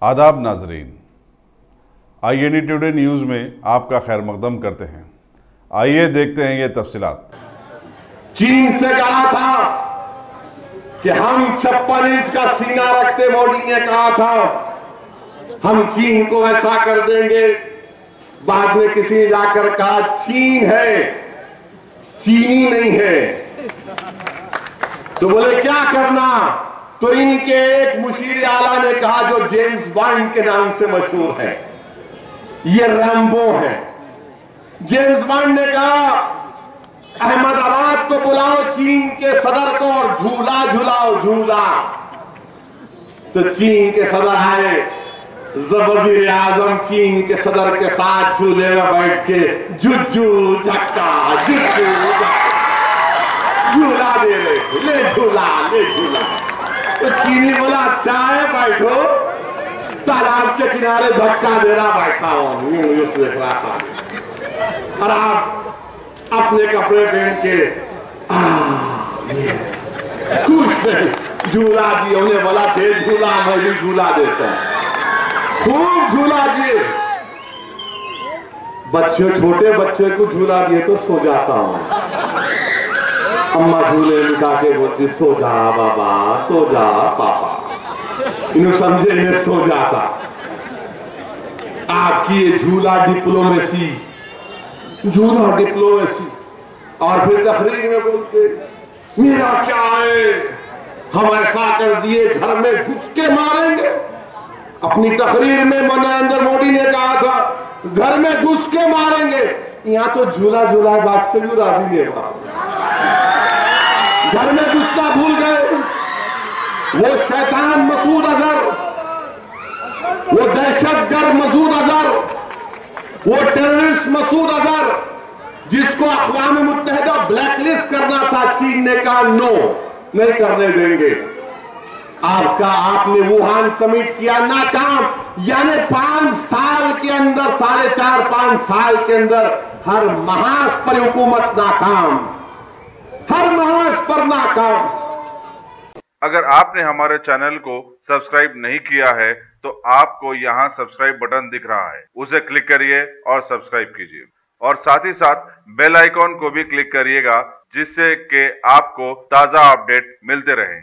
आदाब नाजरीन, INE today news में आपका खैर मकदम करते हैं। आइए देखते हैं ये तफसीलात। चीन से कहा था कि हम 56 इंच का सीना रखते, मोदी ने कहा था हम चीन को ऐसा कर देंगे। बाद में किसी ने जाकर कहा चीन है, चीनी नहीं है। तो बोले क्या करना? तो इनके एक मुशीर आला ने कहा जो जेम्स बॉन्ड के नाम से मशहूर है, ये रैम्बो है। जेम्स बॉन्ड ने कहा अहमदाबाद को बुलाओ चीन के सदर को और झूला झूलाओ झूला। तो चीन के सदर आए, वजीर आजम चीन के सदर के साथ झूले में बैठ के जुज्जू झक्का जुज्जू झूला दे रहे, ले झूला ले झूला। तो चीनी बोला अच्छा है, बैठो। तालाब के किनारे धक्का दे रहा बैठा हूं, यूं देख रहा था। और आप अपने कपड़े पहन के खुश झूला दिए। उन्हें बोला दे झूला, मैं भी झूला देता हूं। खूब झूला दिए। बच्चे, छोटे बच्चे को झूला दिए तो सो जाता हूं। अम्मा झूले लुटा के बोलती सो जा बाबा, सो जा पापा। इन्हें समझे, इन्हें सो जाता। आपकी ये झूला डिप्लोमेसी, झूला डिप्लोमेसी। और फिर तकरीर में बोलते मेरा क्या है, हम ऐसा कर दिए घर में घुस के मारेंगे। अपनी तकरीर में नरेंद्र मोदी ने कहा था घर में घुस के मारेंगे। यहां तो झूला झूला बात से भी राजी नहीं हुआ। घर में घुसना भूल गए। वो शैतान मसूद अजहर, वो दहशतगर्द मसूद अजहर, वो टेररिस्ट मसूद अजहर, जिसको अक़वाम मुत्तहिदा ब्लैकलिस्ट करना था, चीन ने कहा नो, नहीं करने देंगे। आपने वुहान समिट किया, नाकाम। यानी 5 साल के अंदर, 4.5-5 साल के अंदर हर महाज पर हुकूमत नाकाम, हर महाज पर नाकाम। अगर आपने हमारे चैनल को सब्सक्राइब नहीं किया है तो आपको यहाँ सब्सक्राइब बटन दिख रहा है, उसे क्लिक करिए और सब्सक्राइब कीजिए। और साथ ही साथ बेल आइकॉन को भी क्लिक करिएगा, जिससे कि आपको ताज़ा अपडेट मिलते रहें।